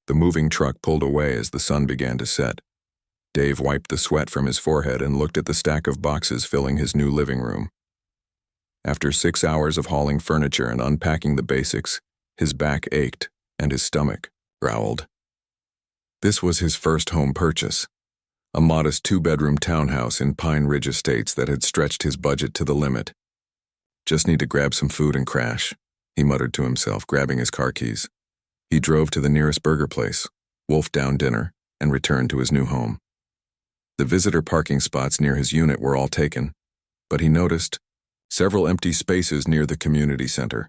The moving truck pulled away as the sun began to set. Dave wiped the sweat from his forehead and looked at the stack of boxes filling his new living room. After 6 hours of hauling furniture and unpacking the basics, his back ached and his stomach growled. This was his first home purchase, a modest 2-bedroom townhouse in Pine Ridge Estates that had stretched his budget to the limit. Just need to grab some food and crash, he muttered to himself, grabbing his car keys. He drove to the nearest burger place, wolfed down dinner, and returned to his new home. The visitor parking spots near his unit were all taken, but he noticed several empty spaces near the community center.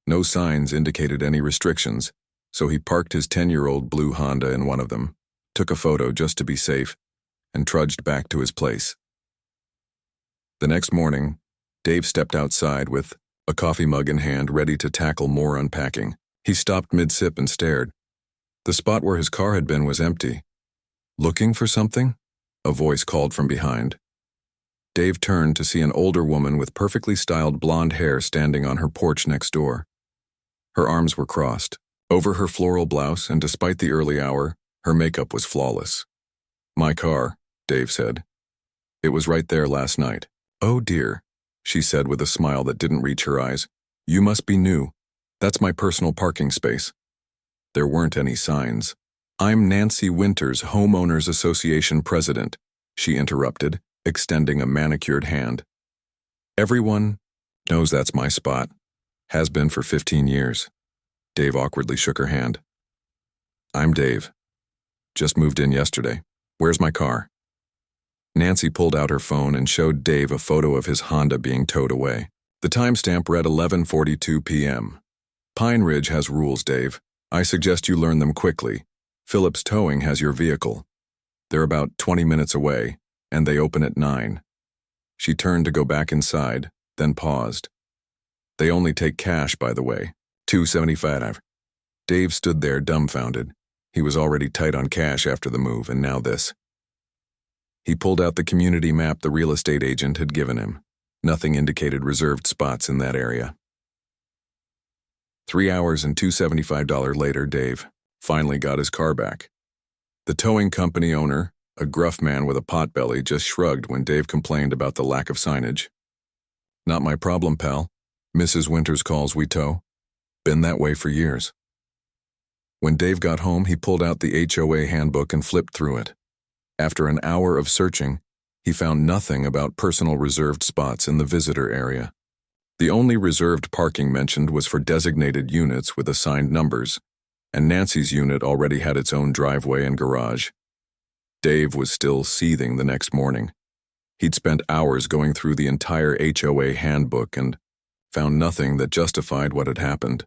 No signs indicated any restrictions, so he parked his 10-year-old blue Honda in one of them, took a photo just to be safe, and trudged back to his place. The next morning, Dave stepped outside with a coffee mug in hand, ready to tackle more unpacking. He stopped mid-sip and stared. The spot where his car had been was empty. "Looking for something?" a voice called from behind. Dave turned to see an older woman with perfectly styled blonde hair standing on her porch next door. Her arms were crossed over her floral blouse, and despite the early hour, her makeup was flawless. "My car," Dave said. "It was right there last night." "Oh dear," she said with a smile that didn't reach her eyes. "You must be new. That's my personal parking space." There weren't any signs. "I'm Nancy Winters, Homeowners Association President," she interrupted, extending a manicured hand. "Everyone knows that's my spot. Has been for 15 years. Dave awkwardly shook her hand. "I'm Dave. Just moved in yesterday. Where's my car?" Nancy pulled out her phone and showed Dave a photo of his Honda being towed away. The timestamp read 11:42 p.m. "Pine Ridge has rules, Dave. I suggest you learn them quickly. Phillips Towing has your vehicle. They're about 20 minutes away, and they open at 9. She turned to go back inside, then paused. "They only take cash, by the way. $275. Dave stood there dumbfounded. He was already tight on cash after the move, and now this. He pulled out the community map the real estate agent had given him. Nothing indicated reserved spots in that area. 3 hours and $275 later, Dave finally got his car back. The towing company owner, a gruff man with a potbelly, just shrugged when Dave complained about the lack of signage. "Not my problem, pal. Mrs. Winters calls, we tow. Been that way for years." When Dave got home, he pulled out the HOA handbook and flipped through it. After an hour of searching, he found nothing about personal reserved spots in the visitor area. The only reserved parking mentioned was for designated units with assigned numbers, and Nancy's unit already had its own driveway and garage. Dave was still seething the next morning. He'd spent hours going through the entire HOA handbook and found nothing that justified what had happened.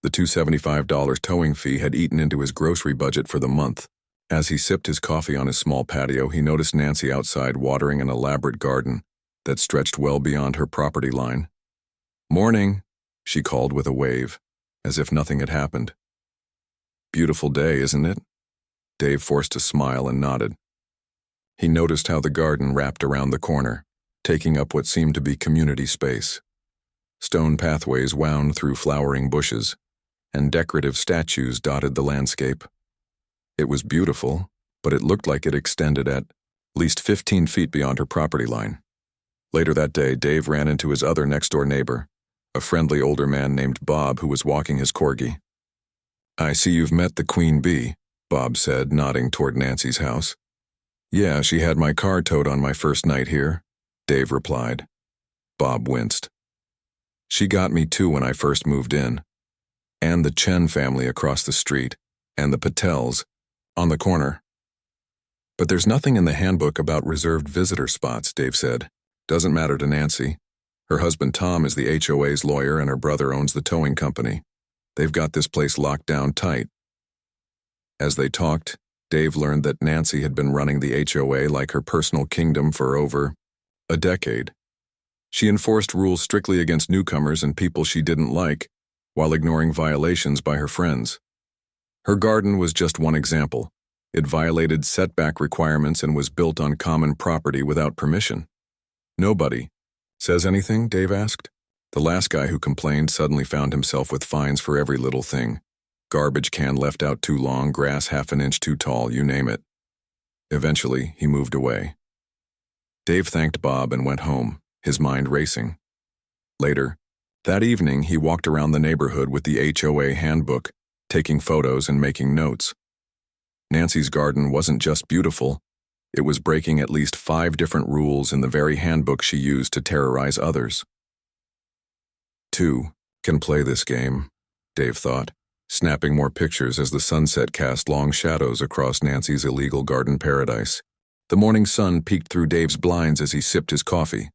The $275 towing fee had eaten into his grocery budget for the month. As he sipped his coffee on his small patio, he noticed Nancy outside watering an elaborate garden that stretched well beyond her property line. "Morning," she called with a wave, as if nothing had happened. "Beautiful day, isn't it?" Dave forced a smile and nodded. He noticed how the garden wrapped around the corner, taking up what seemed to be community space. Stone pathways wound through flowering bushes, and decorative statues dotted the landscape. It was beautiful, but it looked like it extended at least 15 feet beyond her property line. Later that day, Dave ran into his other next-door neighbor, a friendly older man named Bob who was walking his corgi. "I see you've met the Queen Bee," Bob said, nodding toward Nancy's house. "Yeah, she had my car towed on my first night here," Dave replied. Bob winced. "She got me too when I first moved in. And the Chen family across the street, and the Patels on the corner." "But there's nothing in the handbook about reserved visitor spots," Dave said. "Doesn't matter to Nancy. Her husband Tom is the HOA's lawyer and her brother owns the towing company. They've got this place locked down tight." As they talked, Dave learned that Nancy had been running the HOA like her personal kingdom for over a decade. She enforced rules strictly against newcomers and people she didn't like, while ignoring violations by her friends. Her garden was just one example. It violated setback requirements and was built on common property without permission. "Nobody says anything?" Dave asked. The last guy who complained suddenly found himself with fines for every little thing. Garbage can left out too long, grass half an inch too tall, you name it. Eventually, he moved away. Dave thanked Bob and went home, his mind racing. Later, that evening, he walked around the neighborhood with the HOA handbook, taking photos and making notes. Nancy's garden wasn't just beautiful, it was breaking at least 5 different rules in the very handbook she used to terrorize others. 2 can play this game, Dave thought, snapping more pictures as the sunset cast long shadows across Nancy's illegal garden paradise. The morning sun peeked through Dave's blinds as he sipped his coffee.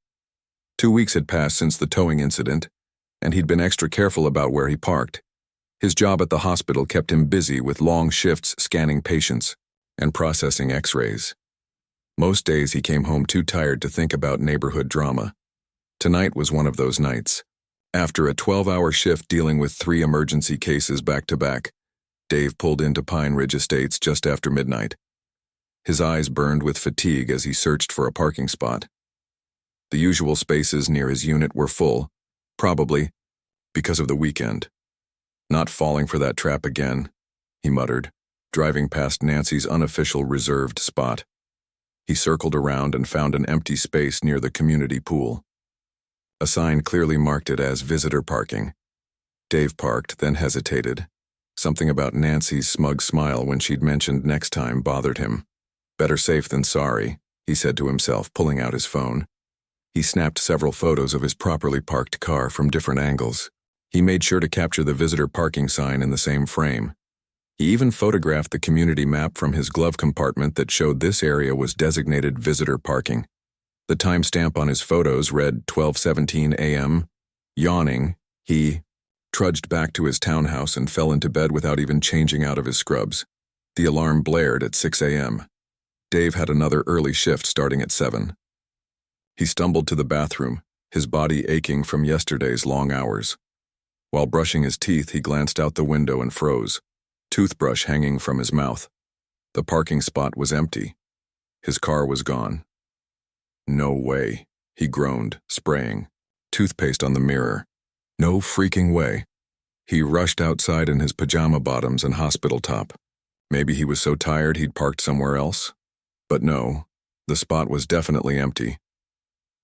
2 weeks had passed since the towing incident, and he'd been extra careful about where he parked. His job at the hospital kept him busy with long shifts scanning patients and processing x-rays. Most days he came home too tired to think about neighborhood drama. Tonight was one of those nights. After a 12-hour shift dealing with 3 emergency cases back-to-back, Dave pulled into Pine Ridge Estates just after midnight. His eyes burned with fatigue as he searched for a parking spot. The usual spaces near his unit were full, probably because of the weekend. Not falling for that trap again, he muttered, driving past Nancy's unofficial reserved spot. He circled around and found an empty space near the community pool. A sign clearly marked it as visitor parking. Dave parked, then hesitated. Something about Nancy's smug smile when she'd mentioned next time bothered him. Better safe than sorry, he said to himself, pulling out his phone. He snapped several photos of his properly parked car from different angles. He made sure to capture the visitor parking sign in the same frame. He even photographed the community map from his glove compartment that showed this area was designated visitor parking. The timestamp on his photos read 12:17 a.m. Yawning, he trudged back to his townhouse and fell into bed without even changing out of his scrubs. The alarm blared at 6 a.m. Dave had another early shift starting at 7. He stumbled to the bathroom, his body aching from yesterday's long hours. While brushing his teeth, he glanced out the window and froze, toothbrush hanging from his mouth. The parking spot was empty. His car was gone. No way, he groaned, spraying toothpaste on the mirror. No freaking way. He rushed outside in his pajama bottoms and hospital top. Maybe he was so tired he'd parked somewhere else. But no, the spot was definitely empty.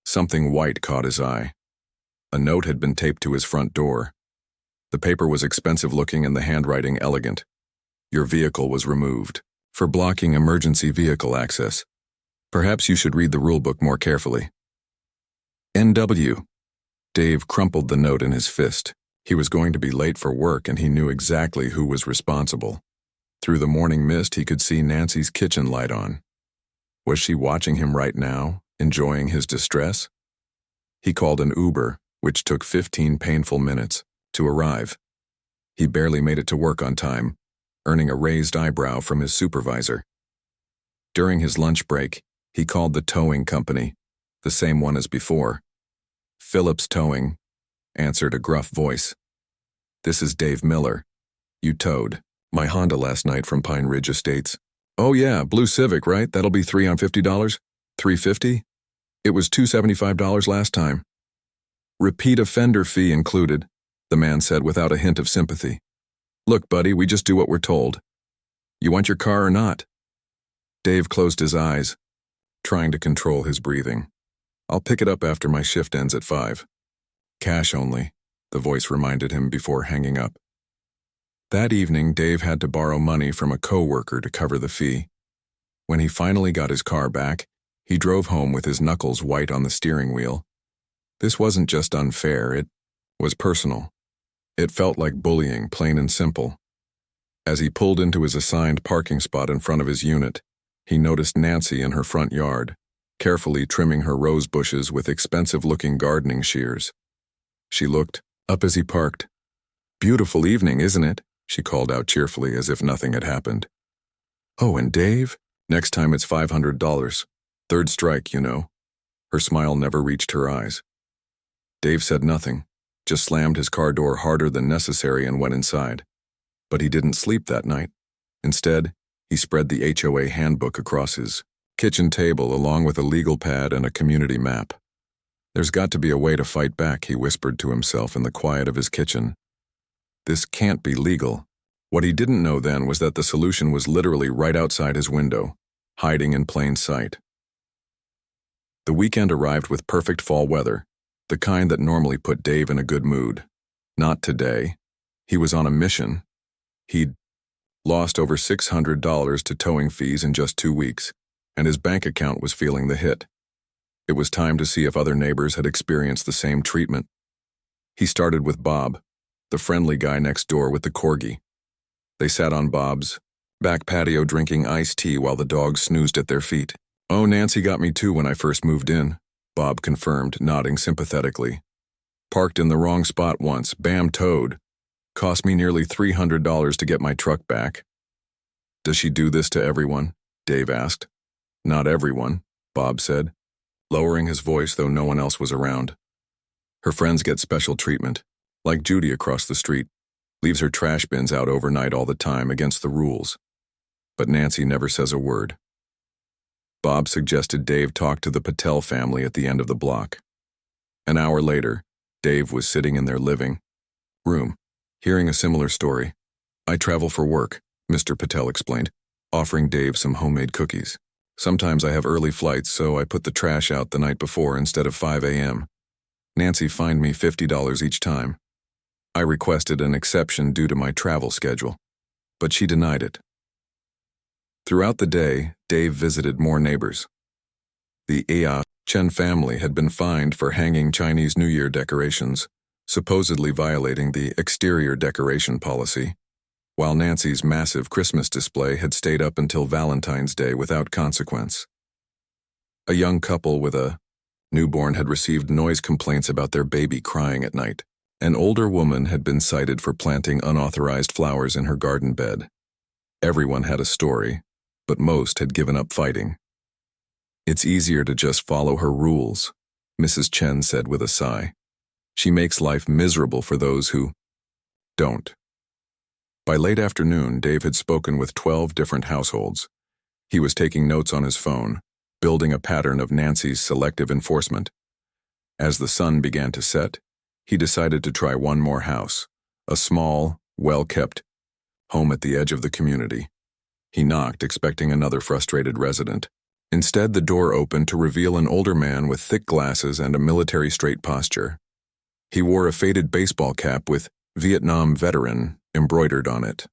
Something white caught his eye. A note had been taped to his front door. The paper was expensive-looking and the handwriting elegant. Your vehicle was removed for blocking emergency vehicle access. Perhaps you should read the rulebook more carefully. NW. Dave crumpled the note in his fist. He was going to be late for work and he knew exactly who was responsible. Through the morning mist, he could see Nancy's kitchen light on. Was she watching him right now, enjoying his distress? He called an Uber, which took 15 painful minutes to arrive. He barely made it to work on time, earning a raised eyebrow from his supervisor. During his lunch break, he called the towing company, the same one as before. Phillips Towing, answered a gruff voice. This is Dave Miller. You towed my Honda last night from Pine Ridge Estates. Oh yeah, blue Civic, right? That'll be $3 on $50? $350? It was $275 last time. Repeat offender fee included, the man said without a hint of sympathy. Look, buddy, we just do what we're told. You want your car or not? Dave closed his eyes, trying to control his breathing. I'll pick it up after my shift ends at 5. Cash only, the voice reminded him before hanging up. That evening, Dave had to borrow money from a co-worker to cover the fee. When he finally got his car back, he drove home with his knuckles white on the steering wheel. This wasn't just unfair, it was personal. It felt like bullying, plain and simple. As he pulled into his assigned parking spot in front of his unit, he noticed Nancy in her front yard, carefully trimming her rose bushes with expensive-looking gardening shears. She looked up as he parked. Beautiful evening, isn't it? She called out cheerfully as if nothing had happened. Oh, and Dave? Next time it's $500. Third strike, you know. Her smile never reached her eyes. Dave said nothing, just slammed his car door harder than necessary and went inside. But he didn't sleep that night. Instead, he spread the HOA handbook across his kitchen table along with a legal pad and a community map. There's got to be a way to fight back, he whispered to himself in the quiet of his kitchen. This can't be legal. What he didn't know then was that the solution was literally right outside his window, hiding in plain sight. The weekend arrived with perfect fall weather, the kind that normally put Dave in a good mood. Not today. He was on a mission. He'd lost over $600 to towing fees in just 2 weeks, and his bank account was feeling the hit. It was time to see if other neighbors had experienced the same treatment. He started with Bob, the friendly guy next door with the corgi. They sat on Bob's back patio drinking iced tea while the dogs snoozed at their feet. "Oh, Nancy got me too when I first moved in," Bob confirmed, nodding sympathetically. "Parked in the wrong spot once, bam, towed. Cost me nearly $300 to get my truck back." "Does she do this to everyone?" Dave asked. "Not everyone," Bob said, lowering his voice though no one else was around. "Her friends get special treatment, like Judy across the street. Leaves her trash bins out overnight all the time against the rules. But Nancy never says a word." Bob suggested Dave talk to the Patel family at the end of the block. An hour later, Dave was sitting in their living room, hearing a similar story. "I travel for work," Mr. Patel explained, offering Dave some homemade cookies. "Sometimes I have early flights, so I put the trash out the night before instead of 5 a.m. Nancy fined me $50 each time. I requested an exception due to my travel schedule, but she denied it." Throughout the day, Dave visited more neighbors. The HOA Chen family had been fined for hanging Chinese New Year decorations, supposedly violating the exterior decoration policy, while Nancy's massive Christmas display had stayed up until Valentine's Day without consequence. A young couple with a newborn had received noise complaints about their baby crying at night. An older woman had been cited for planting unauthorized flowers in her garden bed. Everyone had a story, but most had given up fighting. "It's easier to just follow her rules," Mrs. Chen said with a sigh. "She makes life miserable for those who don't." By late afternoon, Dave had spoken with 12 different households. He was taking notes on his phone, building a pattern of Nancy's selective enforcement. As the sun began to set, he decided to try one more house, a small, well-kept home at the edge of the community. He knocked, expecting another frustrated resident. Instead, the door opened to reveal an older man with thick glasses and a military straight posture. He wore a faded baseball cap with "Vietnam Veteran" embroidered on it.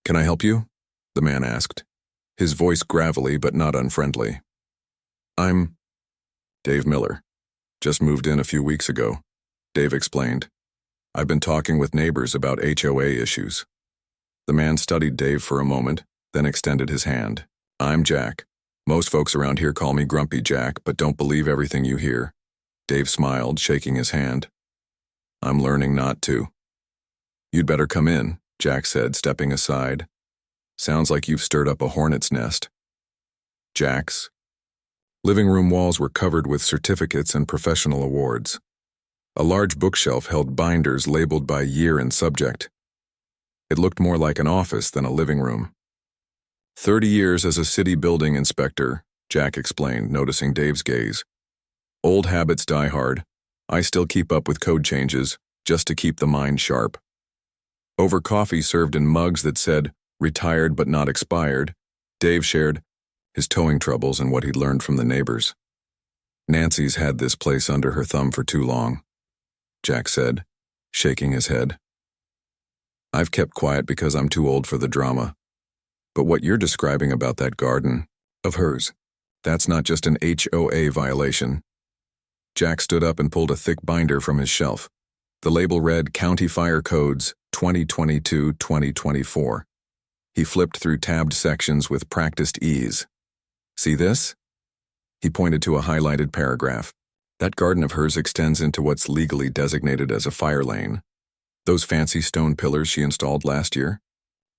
"Can I help you?" the man asked, his voice gravelly but not unfriendly. "I'm Dave Miller. Just moved in a few weeks ago," Dave explained. "I've been talking with neighbors about HOA issues." The man studied Dave for a moment, then extended his hand. "I'm Jack. Most folks around here call me Grumpy Jack, but don't believe everything you hear." Dave smiled, shaking his hand. "I'm learning not to." "You'd better come in," Jack said, stepping aside. "Sounds like you've stirred up a hornet's nest." Jack's living room walls were covered with certificates and professional awards. A large bookshelf held binders labeled by year and subject. It looked more like an office than a living room. 30 years as a city building inspector," Jack explained, noticing Dave's gaze. "Old habits die hard. I still keep up with code changes, just to keep the mind sharp." Over coffee served in mugs that said, "Retired but not expired," Dave shared his towing troubles and what he'd learned from the neighbors. "Nancy's had this place under her thumb for too long," Jack said, shaking his head. "I've kept quiet because I'm too old for the drama. But what you're describing about that garden of hers, that's not just an HOA violation." Jack stood up and pulled a thick binder from his shelf. The label read County Fire Codes 2022-2024. He flipped through tabbed sections with practiced ease. "See this?" He pointed to a highlighted paragraph. "That garden of hers extends into what's legally designated as a fire lane. Those fancy stone pillars she installed last year?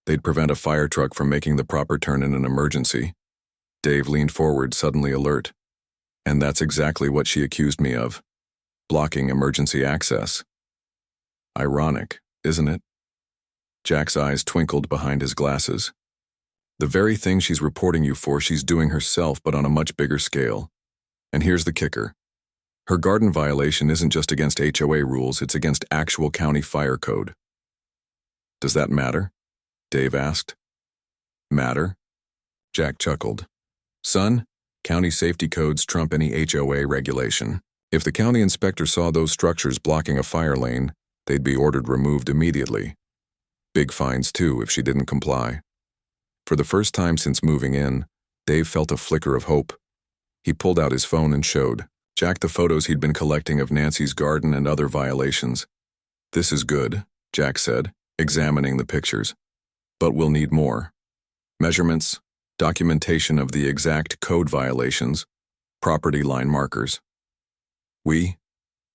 They'd prevent a fire truck from making the proper turn in an emergency." Dave leaned forward, suddenly alert. "And that's exactly what she accused me of. Blocking emergency access. Ironic, isn't it?" Jack's eyes twinkled behind his glasses. "The very thing she's reporting you for, she's doing herself, but on a much bigger scale. And here's the kicker. Her garden violation isn't just against HOA rules, it's against actual county fire code." "Does that matter?" Dave asked. Matter? Jack chuckled. Son, county safety codes trump any HOA regulation. If the county inspector saw those structures blocking a fire lane, they'd be ordered removed immediately. Big fines, too, if she didn't comply. For the first time since moving in, Dave felt a flicker of hope. He pulled out his phone and showed Jack the photos he'd been collecting of Nancy's garden and other violations. This is good, Jack said, examining the pictures. But we'll need more. Measurements, documentation of the exact code violations, property line markers. We?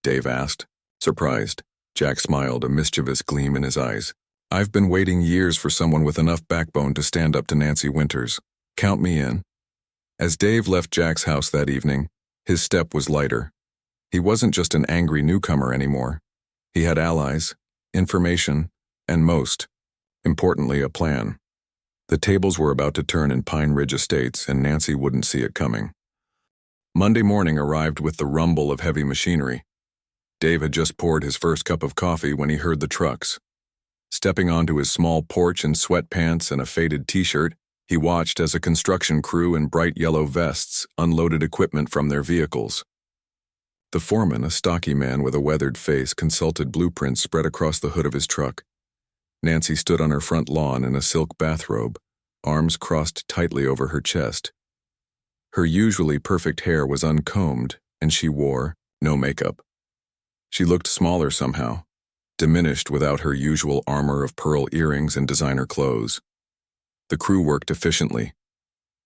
Dave asked, surprised. Jack smiled, a mischievous gleam in his eyes. I've been waiting years for someone with enough backbone to stand up to Nancy Winters. Count me in. As Dave left Jack's house that evening, his step was lighter. He wasn't just an angry newcomer anymore. He had allies, information, and most importantly, a plan. The tables were about to turn in Pine Ridge Estates, and Nancy wouldn't see it coming. Monday morning arrived with the rumble of heavy machinery. Dave had just poured his first cup of coffee when he heard the trucks. Stepping onto his small porch in sweatpants and a faded t-shirt, he watched as a construction crew in bright yellow vests unloaded equipment from their vehicles. The foreman, a stocky man with a weathered face, consulted blueprints spread across the hood of his truck. Nancy stood on her front lawn in a silk bathrobe, arms crossed tightly over her chest. Her usually perfect hair was uncombed, and she wore no makeup. She looked smaller somehow, diminished without her usual armor of pearl earrings and designer clothes. The crew worked efficiently.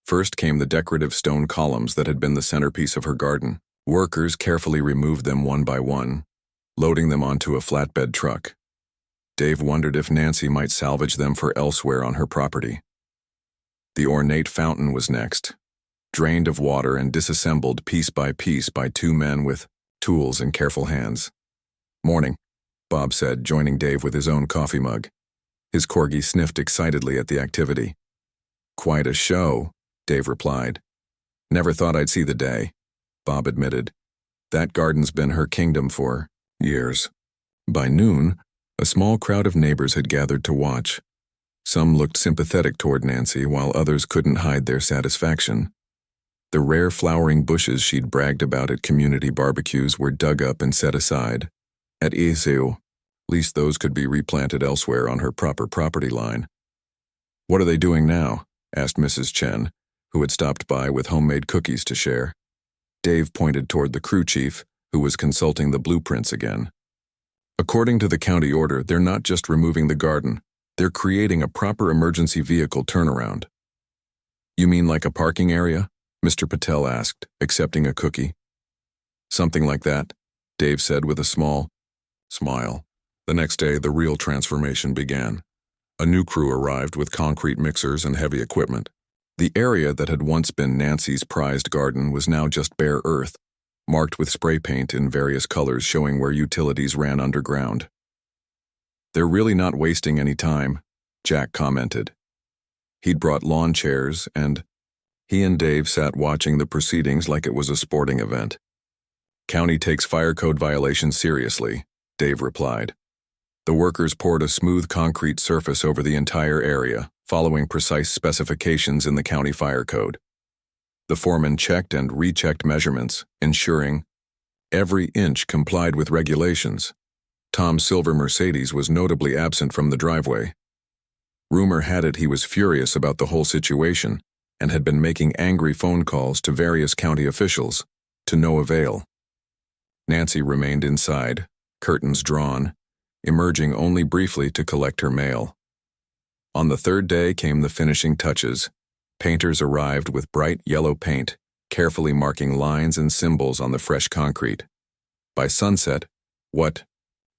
First came the decorative stone columns that had been the centerpiece of her garden. Workers carefully removed them one by one, loading them onto a flatbed truck. Dave wondered if Nancy might salvage them for elsewhere on her property. The ornate fountain was next, drained of water and disassembled piece by two men with tools and careful hands. Morning, Bob said, joining Dave with his own coffee mug. His corgi sniffed excitedly at the activity. Quite a show, Dave replied. Never thought I'd see the day, Bob admitted. That garden's been her kingdom for years. By noon, a small crowd of neighbors had gathered to watch. Some looked sympathetic toward Nancy, while others couldn't hide their satisfaction. The rare flowering bushes she'd bragged about at community barbecues were dug up and set aside. At least those could be replanted elsewhere on her proper property line. What are they doing now? Asked Mrs. Chen, who had stopped by with homemade cookies to share. Dave pointed toward the crew chief, who was consulting the blueprints again. According to the county order, they're not just removing the garden, they're creating a proper emergency vehicle turnaround. You mean like a parking area? Mr. Patel asked, accepting a cookie. Something like that, Dave said with a small smile. The next day, the real transformation began. A new crew arrived with concrete mixers and heavy equipment. The area that had once been Nancy's prized garden was now just bare earth, marked with spray paint in various colors showing where utilities ran underground. They're really not wasting any time, Jack commented. He'd brought lawn chairs, and he and Dave sat watching the proceedings like it was a sporting event. County takes fire code violations seriously, Dave replied. The workers poured a smooth concrete surface over the entire area, following precise specifications in the county fire code. The foreman checked and rechecked measurements, ensuring every inch complied with regulations. Tom's silver Mercedes was notably absent from the driveway. Rumor had it he was furious about the whole situation and had been making angry phone calls to various county officials, to no avail. Nancy remained inside, curtains drawn, emerging only briefly to collect her mail. On the third day came the finishing touches. Painters arrived with bright yellow paint, carefully marking lines and symbols on the fresh concrete. By sunset, what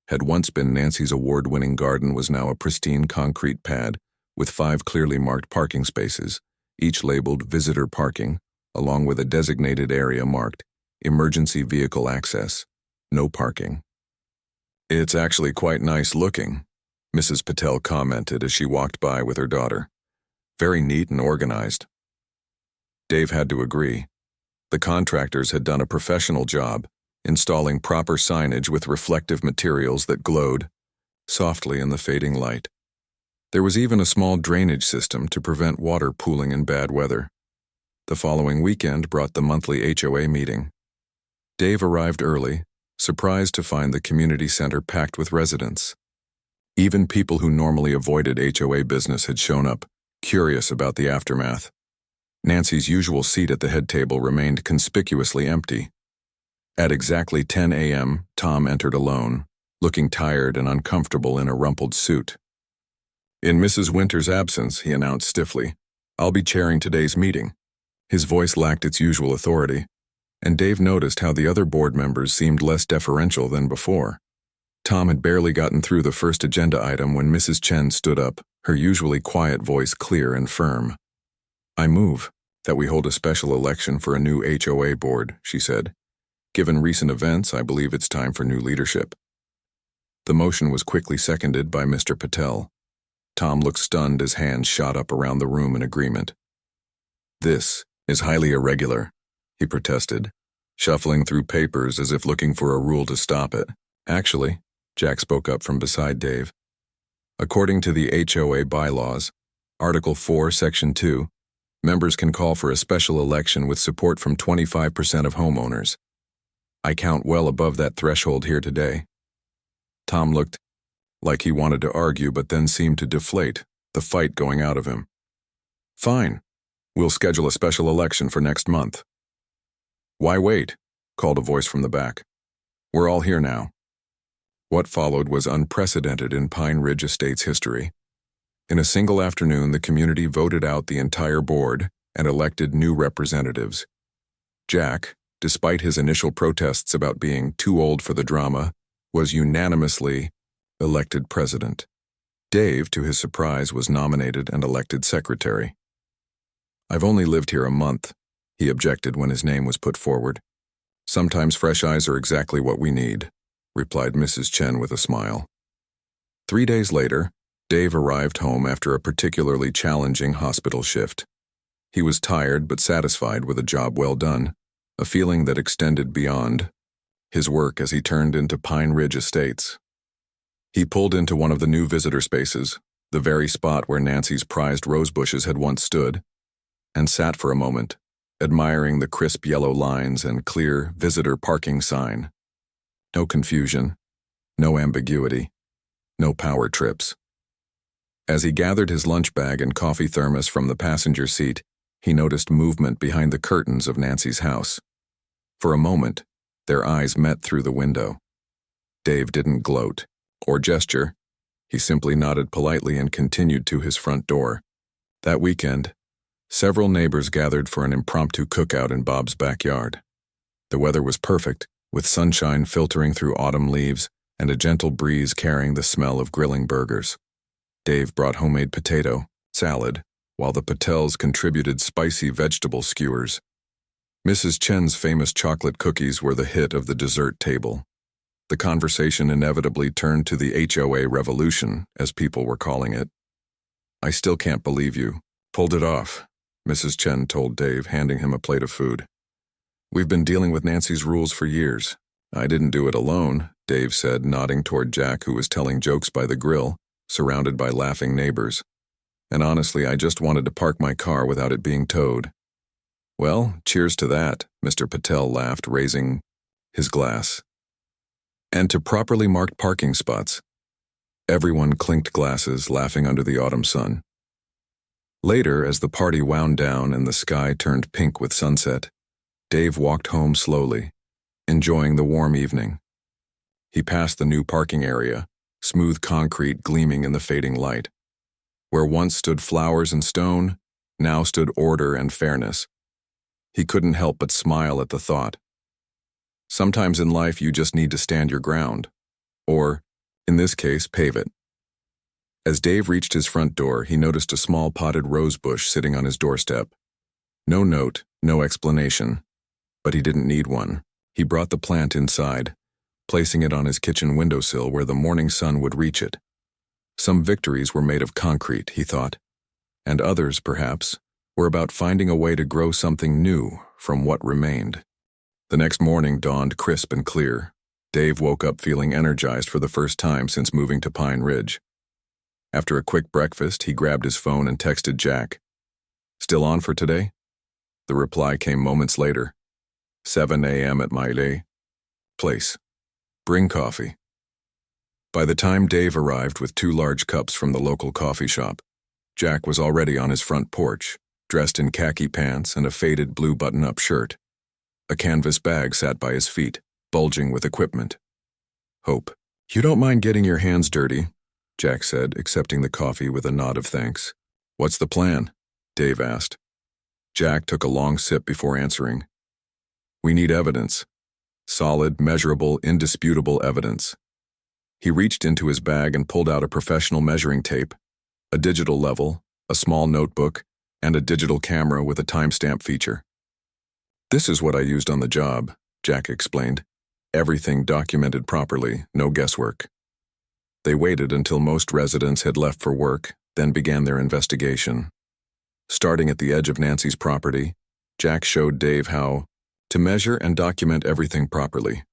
had once been Nancy's award-winning garden was now a pristine concrete pad with 5 clearly marked parking spaces, each labeled visitor parking, along with a designated area marked emergency vehicle access, no parking. It's actually quite nice looking, Mrs. Patel commented as she walked by with her daughter. Very neat and organized. Dave had to agree. The contractors had done a professional job, installing proper signage with reflective materials that glowed softly in the fading light. There was even a small drainage system to prevent water pooling in bad weather. The following weekend brought the monthly HOA meeting. Dave arrived early, surprised to find the community center packed with residents. Even people who normally avoided HOA business had shown up, curious about the aftermath. Nancy's usual seat at the head table remained conspicuously empty. At exactly 10 a.m., Tom entered alone, looking tired and uncomfortable in a rumpled suit. In Mrs. Winter's absence, he announced stiffly, "I'll be chairing today's meeting." His voice lacked its usual authority, and Dave noticed how the other board members seemed less deferential than before. Tom had barely gotten through the first agenda item when Mrs. Chen stood up, her usually quiet voice clear and firm. "I move that we hold a special election for a new HOA board," she said. "Given recent events, I believe it's time for new leadership." The motion was quickly seconded by Mr. Patel. Tom looked stunned as hands shot up around the room in agreement. "This is highly irregular," he protested, shuffling through papers as if looking for a rule to stop it. "Actually," Jack spoke up from beside Dave, "according to the HOA bylaws, Article 4, Section 2, members can call for a special election with support from 25% of homeowners. I count well above that threshold here today." Tom looked like he wanted to argue but then seemed to deflate, the fight going out of him. "Fine. We'll schedule a special election for next month." "Why wait?" called a voice from the back. "We're all here now." What followed was unprecedented in Pine Ridge Estates history. In a single afternoon, the community voted out the entire board and elected new representatives. Jack, despite his initial protests about being too old for the drama, was unanimously elected president. Dave, to his surprise, was nominated and elected secretary. "I've only lived here a month," he objected when his name was put forward. "Sometimes fresh eyes are exactly what we need," replied Mrs. Chen with a smile. 3 days later, Dave arrived home after a particularly challenging hospital shift. He was tired but satisfied with a job well done, a feeling that extended beyond his work as he turned into Pine Ridge Estates. He pulled into one of the new visitor spaces, the very spot where Nancy's prized rose bushes had once stood, and sat for a moment, admiring the crisp yellow lines and clear visitor parking sign. No confusion, no ambiguity, no power trips. As he gathered his lunch bag and coffee thermos from the passenger seat, he noticed movement behind the curtains of Nancy's house. For a moment, their eyes met through the window. Dave didn't gloat or gesture. He simply nodded politely and continued to his front door. That weekend, several neighbors gathered for an impromptu cookout in Bob's backyard. The weather was perfect, with sunshine filtering through autumn leaves and a gentle breeze carrying the smell of grilling burgers. Dave brought homemade potato salad, while the Patels contributed spicy vegetable skewers. Mrs. Chen's famous chocolate cookies were the hit of the dessert table. The conversation inevitably turned to the HOA revolution, as people were calling it. "I still can't believe you pulled it off," Mrs. Chen told Dave, handing him a plate of food. "We've been dealing with Nancy's rules for years." "I didn't do it alone," Dave said, nodding toward Jack, who was telling jokes by the grill, surrounded by laughing neighbors. "And honestly, I just wanted to park my car without it being towed." "Well, cheers to that," Mr. Patel laughed, raising his glass. "And to properly marked parking spots." Everyone clinked glasses, laughing under the autumn sun. Later, as the party wound down and the sky turned pink with sunset, Dave walked home slowly, enjoying the warm evening. He passed the new parking area, smooth concrete gleaming in the fading light. Where once stood flowers and stone, now stood order and fairness. He couldn't help but smile at the thought. Sometimes in life you just need to stand your ground, or, in this case, pave it. As Dave reached his front door, he noticed a small potted rose bush sitting on his doorstep. No note, no explanation. But he didn't need one. He brought the plant inside, placing it on his kitchen windowsill where the morning sun would reach it. Some victories were made of concrete, he thought, and others, perhaps, were about finding a way to grow something new from what remained. The next morning dawned crisp and clear. Dave woke up feeling energized for the first time since moving to Pine Ridge. After a quick breakfast, he grabbed his phone and texted Jack. "Still on for today?" The reply came moments later. 7 a.m. at my place. Bring coffee. By the time Dave arrived with 2 large cups from the local coffee shop, Jack was already on his front porch, dressed in khaki pants and a faded blue button-up shirt. A canvas bag sat by his feet, bulging with equipment. "Hope, you don't mind getting your hands dirty," Jack said, accepting the coffee with a nod of thanks. "What's the plan?" Dave asked. Jack took a long sip before answering. "We need evidence. Solid, measurable, indisputable evidence." He reached into his bag and pulled out a professional measuring tape, a digital level, a small notebook, and a digital camera with a timestamp feature. "This is what I used on the job," Jack explained. "Everything documented properly, no guesswork." They waited until most residents had left for work, then began their investigation. Starting at the edge of Nancy's property, Jack showed Dave how to measure and document everything properly.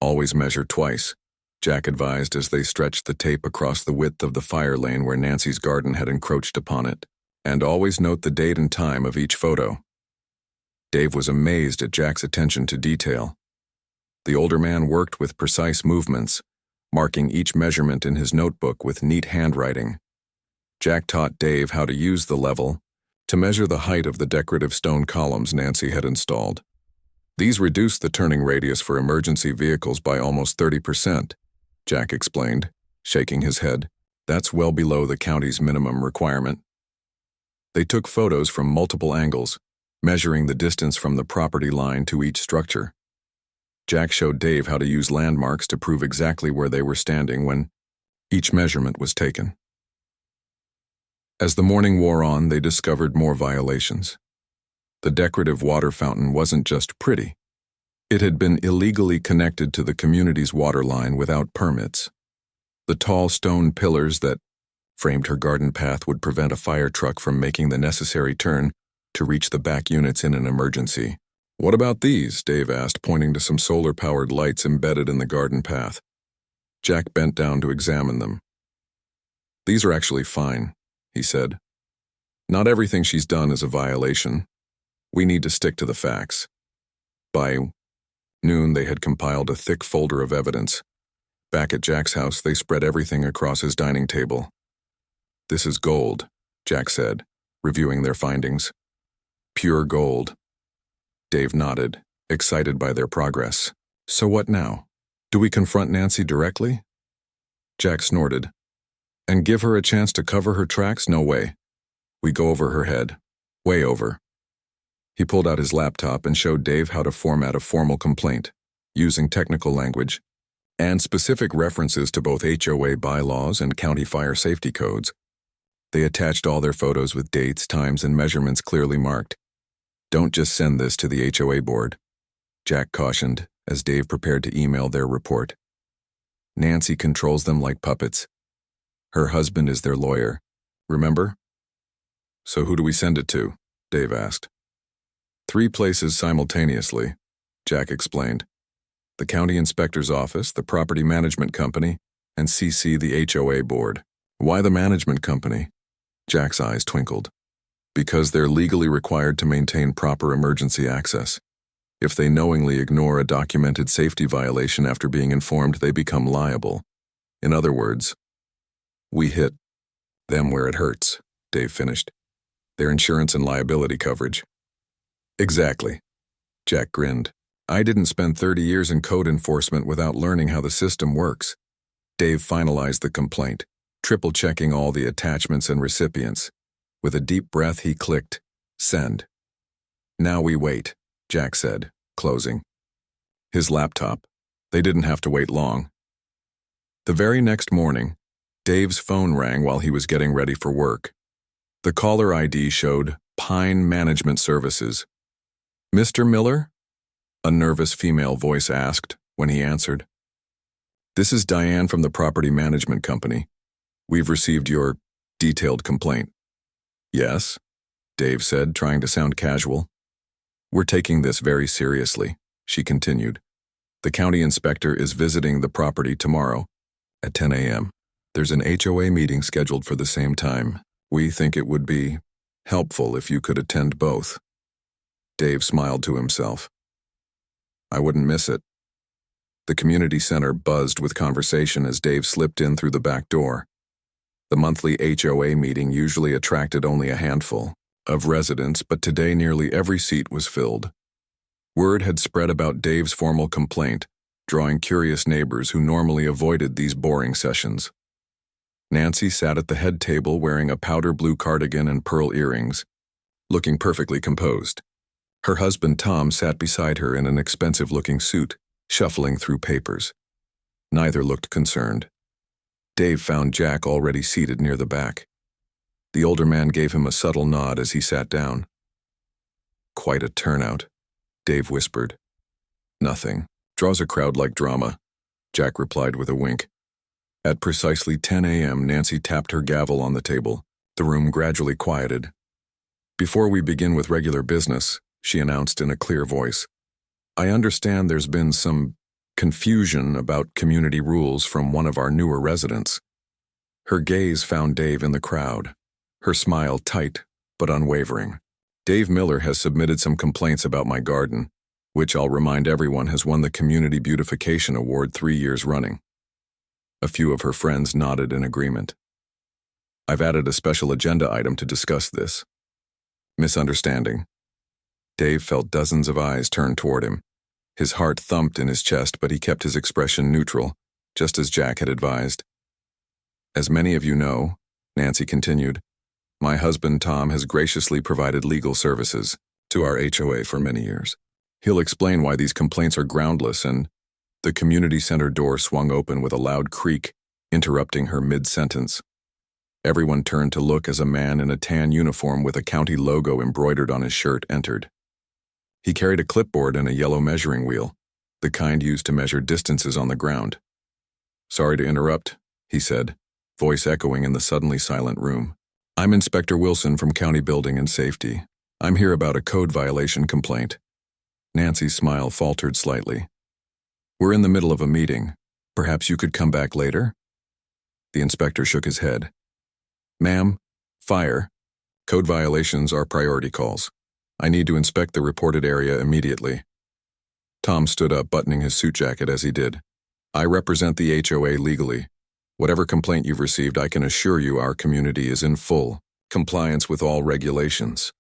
"Always measure twice," Jack advised as they stretched the tape across the width of the fire lane where Nancy's garden had encroached upon it. "And always note the date and time of each photo." Dave was amazed at Jack's attention to detail. The older man worked with precise movements, marking each measurement in his notebook with neat handwriting. Jack taught Dave how to use the level to measure the height of the decorative stone columns Nancy had installed. "These reduce the turning radius for emergency vehicles by almost 30%, Jack explained, shaking his head. "That's well below the county's minimum requirement." They took photos from multiple angles, measuring the distance from the property line to each structure. Jack showed Dave how to use landmarks to prove exactly where they were standing when each measurement was taken. As the morning wore on, they discovered more violations. The decorative water fountain wasn't just pretty. It had been illegally connected to the community's water line without permits. The tall stone pillars that framed her garden path would prevent a fire truck from making the necessary turn to reach the back units in an emergency. "What about these?" Dave asked, pointing to some solar-powered lights embedded in the garden path. Jack bent down to examine them. "These are actually fine," he said. "Not everything she's done is a violation. We need to stick to the facts." By noon, they had compiled a thick folder of evidence. Back at Jack's house, they spread everything across his dining table. "This is gold," Jack said, reviewing their findings. "Pure gold." Dave nodded, excited by their progress. "So what now? Do we confront Nancy directly?" Jack snorted. "And give her a chance to cover her tracks? No way. We go over her head. Way over." He pulled out his laptop and showed Dave how to format a formal complaint, using technical language and specific references to both HOA bylaws and county fire safety codes. They attached all their photos with dates, times, and measurements clearly marked. "Don't just send this to the HOA board," Jack cautioned as Dave prepared to email their report. "Nancy controls them like puppets. Her husband is their lawyer, remember?" "So who do we send it to?" Dave asked. 3 places simultaneously, Jack explained. "The county inspector's office, the property management company, and CC the HOA board." "Why the management company?" Jack's eyes twinkled. "Because they're legally required to maintain proper emergency access. If they knowingly ignore a documented safety violation after being informed, they become liable. In other words, we hit them where it hurts," Dave finished. "Their insurance and liability coverage." "Exactly," Jack grinned. "I didn't spend 30 years in code enforcement without learning how the system works." Dave finalized the complaint, triple-checking all the attachments and recipients. With a deep breath, he clicked, "Send." "Now we wait," Jack said, closing his laptop. They didn't have to wait long. The very next morning, Dave's phone rang while he was getting ready for work. The caller ID showed Pine Management Services. "Mr. Miller?" a nervous female voice asked when he answered. "This is Diane from the property management company. We've received your detailed complaint." "Yes," Dave said, trying to sound casual. "We're taking this very seriously," she continued. "The county inspector is visiting the property tomorrow at 10 a.m. There's an HOA meeting scheduled for the same time. We think it would be helpful if you could attend both." Dave smiled to himself. I wouldn't miss it. The community center buzzed with conversation as Dave slipped in through the back door. The monthly HOA meeting usually attracted only a handful of residents, but today nearly every seat was filled. Word had spread about Dave's formal complaint, drawing curious neighbors who normally avoided these boring sessions. Nancy sat at the head table wearing a powder blue cardigan and pearl earrings, looking perfectly composed. Her husband Tom sat beside her in an expensive-looking suit, shuffling through papers. Neither looked concerned. Dave found Jack already seated near the back. The older man gave him a subtle nod as he sat down. "Quite a turnout," Dave whispered. "Nothing. Draws a crowd like drama," Jack replied with a wink. At precisely 10 a.m., Nancy tapped her gavel on the table. The room gradually quieted. "Before we begin with regular business," she announced in a clear voice, "I understand there's been some confusion about community rules from one of our newer residents." Her gaze found Dave in the crowd, her smile tight but unwavering. "Dave Miller has submitted some complaints about my garden, which I'll remind everyone has won the Community Beautification Award 3 years running." A few of her friends nodded in agreement. "I've added a special agenda item to discuss this." Misunderstanding. Dave felt dozens of eyes turn toward him. His heart thumped in his chest, but he kept his expression neutral, just as Jack had advised. "As many of you know," Nancy continued, "my husband Tom has graciously provided legal services to our HOA for many years. He'll explain why these complaints are groundless," and the community center door swung open with a loud creak, interrupting her mid-sentence. Everyone turned to look as a man in a tan uniform with a county logo embroidered on his shirt entered. He carried a clipboard and a yellow measuring wheel, the kind used to measure distances on the ground. "Sorry to interrupt," he said, voice echoing in the suddenly silent room. "I'm Inspector Wilson from County Building and Safety. I'm here about a code violation complaint." Nancy's smile faltered slightly. "We're in the middle of a meeting. Perhaps you could come back later?" The inspector shook his head. "Ma'am, fire. Code violations are priority calls. I need to inspect the reported area immediately." Tom stood up, buttoning his suit jacket as he did. "I represent the HOA legally. Whatever complaint you've received, I can assure you our community is in full compliance with all regulations."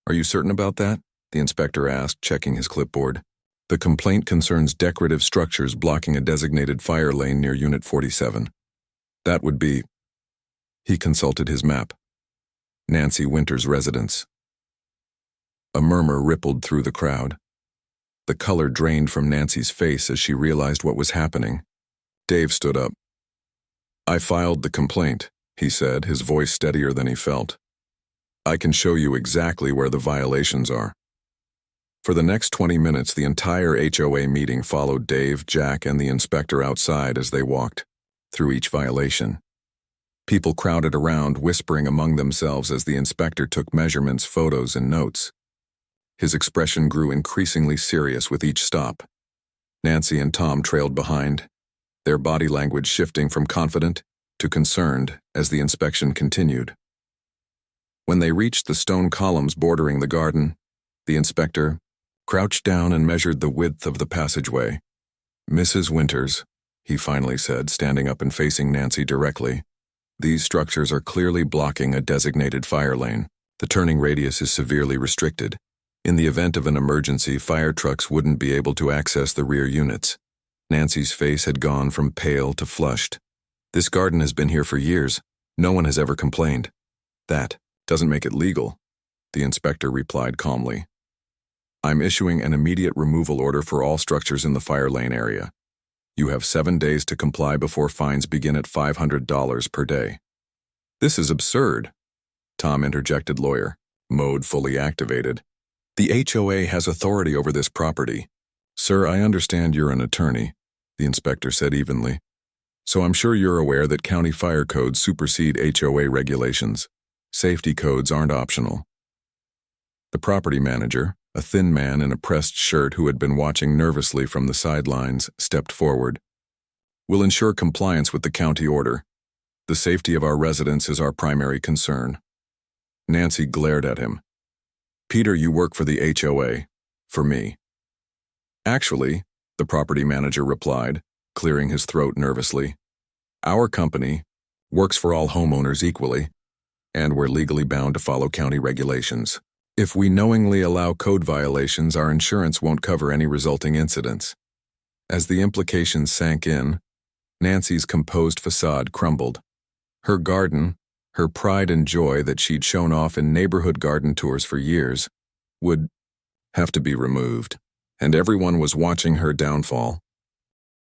"Are you certain about that?" the inspector asked, checking his clipboard. "The complaint concerns decorative structures blocking a designated fire lane near Unit 47. That would be..." He consulted his map. "Nancy Winter's residence." A murmur rippled through the crowd. The color drained from Nancy's face as she realized what was happening. Dave stood up. "I filed the complaint," he said, his voice steadier than he felt. "I can show you exactly where the violations are." For the next 20 minutes, the entire HOA meeting followed Dave, Jack, and the inspector outside as they walked through each violation. People crowded around, whispering among themselves as the inspector took measurements, photos, and notes. His expression grew increasingly serious with each stop. Nancy and Tom trailed behind, their body language shifting from confident to concerned as the inspection continued. When they reached the stone columns bordering the garden, the inspector crouched down and measured the width of the passageway. "Mrs. Winters," he finally said, standing up and facing Nancy directly, "these structures are clearly blocking a designated fire lane. The turning radius is severely restricted. In the event of an emergency, fire trucks wouldn't be able to access the rear units." Nancy's face had gone from pale to flushed. "This garden has been here for years. No one has ever complained." "That doesn't make it legal," the inspector replied calmly. "I'm issuing an immediate removal order for all structures in the fire lane area. You have 7 days to comply before fines begin at $500 per day." "This is absurd," Tom interjected, lawyer mode fully activated. "The HOA has authority over this property." "Sir, I understand you're an attorney," the inspector said evenly. "So I'm sure you're aware that county fire codes supersede HOA regulations. Safety codes aren't optional." The property manager, a thin man in a pressed shirt who had been watching nervously from the sidelines, stepped forward. "We'll ensure compliance with the county order. The safety of our residents is our primary concern. Nancy glared at him. Peter, you work for the HOA. For me. Actually, the property manager replied, clearing his throat nervously. Our company works for all homeowners equally, and we're legally bound to follow county regulations. If we knowingly allow code violations, our insurance won't cover any resulting incidents. As the implications sank in, Nancy's composed facade crumbled. Her garden, her pride and joy that she'd shown off in neighborhood garden tours for years, would have to be removed. And everyone was watching her downfall.